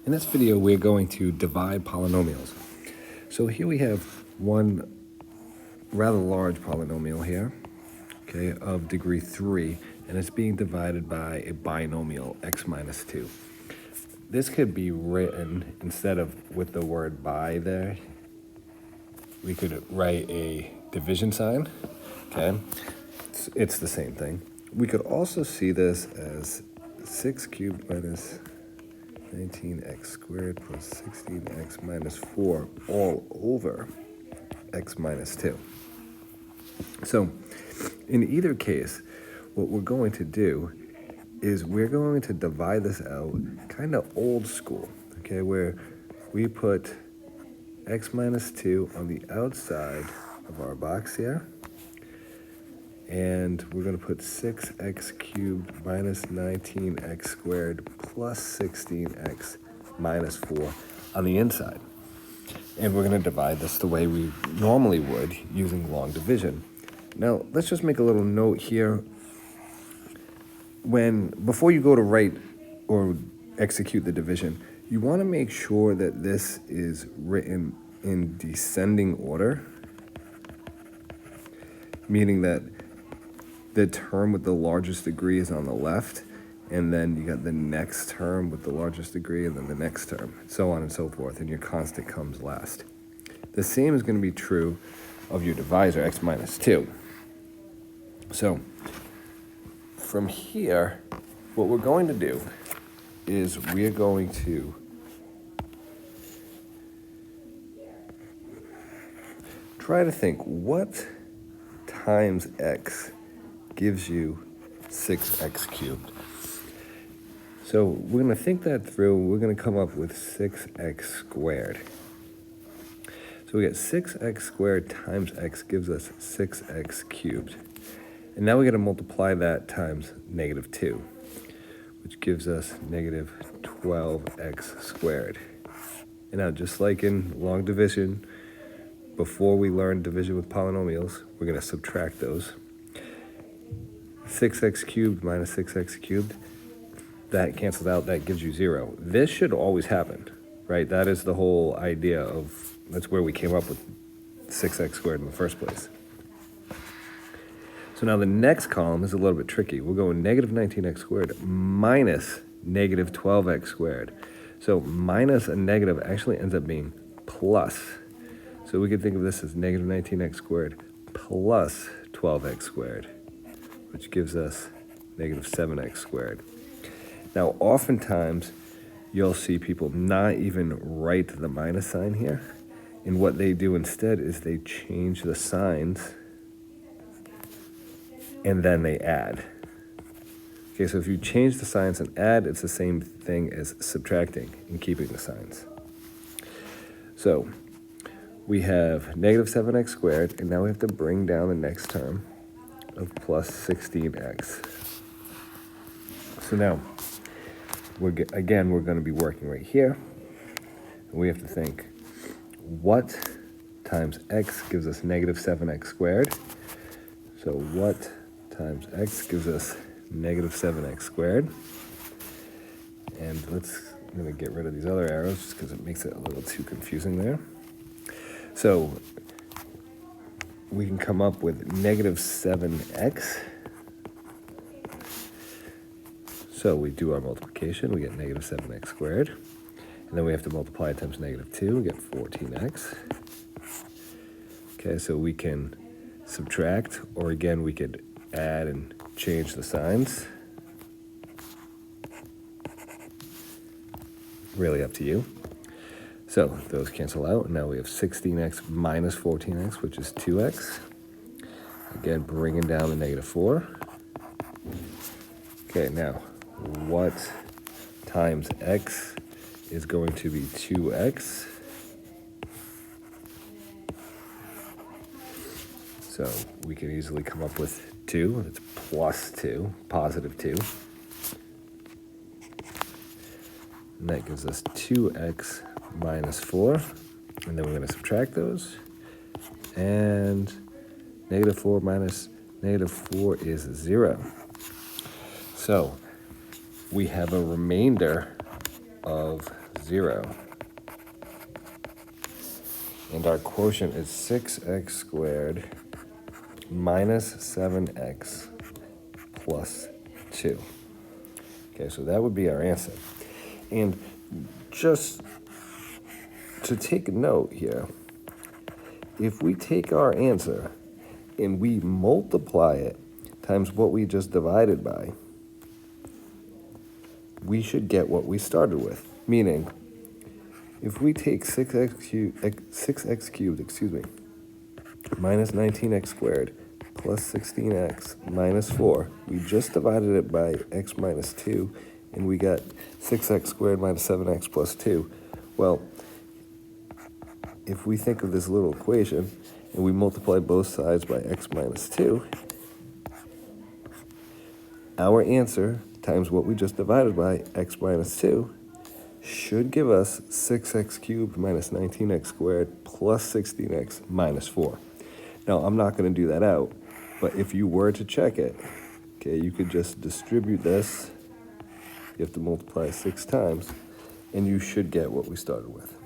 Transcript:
In this video, we're going to divide polynomials. So here we have one rather large polynomial here, okay, of degree 3, and it's being divided by a binomial, x minus 2. This could be written, instead of with the word by there, we could write a division sign, okay? It's the same thing. We could also see this as 6 cubed minus 19x squared plus 16x minus 4 all over x minus 2. So in either case, what we're going to do is we're going to divide this out kind of old school, okay, where we put x minus 2 on the outside of our box here, and we're going to put 6x cubed minus 19x squared plus 16x minus 4 on the inside. And we're going to divide this the way we normally would using long division. Now, let's just make a little note here. Before you go to write or execute the division, you want to make sure that this is written in descending order, meaning that the term with the largest degree is on the left, and then you got the next term with the largest degree, and then the next term, so on and so forth, and your constant comes last. The same is going to be true of your divisor, x minus 2. So from here, what we're going to do is we're going to try to think what times x gives you 6x cubed. So we're going to think that through. We're going to come up with 6x squared. So we get 6x squared times x gives us 6x cubed. And now we got to multiply that times negative 2, which gives us negative 12x squared. And now, just like in long division, before we learn division with polynomials, we're going to subtract those. 6x cubed minus 6x cubed, that cancels out, that gives you 0. This should always happen, right? That is the whole idea of, that's where we came up with 6x squared in the first place. So now the next column is a little bit tricky. We're going negative 19x squared minus negative 12x squared. So minus a negative actually ends up being plus. So we could think of this as negative 19x squared plus 12x squared, which gives us negative 7x squared. Now, oftentimes, you'll see people not even write the minus sign here. And what they do instead is they change the signs and then they add. Okay, so if you change the signs and add, it's the same thing as subtracting and keeping the signs. So we have negative 7x squared, and now we have to bring down the next term of plus 16x. So now, we're going to be working right here. And we have to think, what times x gives us negative 7x squared? So what times x gives us negative 7x squared? And I'm going to get rid of these other arrows just because it makes it a little too confusing there. So we can come up with negative 7x. So we do our multiplication, we get negative 7x squared. And then we have to multiply it times negative 2, we get 14x. Okay, so we can subtract, or again, we could add and change the signs. Really up to you. So those cancel out, and now we have 16x minus 14x, which is 2x. Again, bringing down the negative 4. Okay, now, what times x is going to be 2x? So we can easily come up with 2. It's plus 2, positive 2. And that gives us 2x minus 4. And then we're going to subtract those. And negative 4 minus negative 4 is 0. So we have a remainder of 0. And our quotient is 6x squared minus 7x plus 2. Okay, so that would be our answer. And just to take a note here, if we take our answer and we multiply it times what we just divided by, we should get what we started with. Meaning, if we take 6x cubed, minus 19x squared plus 16x minus 4, we just divided it by x minus 2, and we got 6x squared minus 7x plus 2. Well, if we think of this little equation and we multiply both sides by x minus 2, our answer times what we just divided by, x minus 2, should give us 6x cubed minus 19x squared plus 16x minus 4. Now, I'm not going to do that out, but if you were to check it, okay, you could just distribute this. You have to multiply 6 times, and you should get what we started with.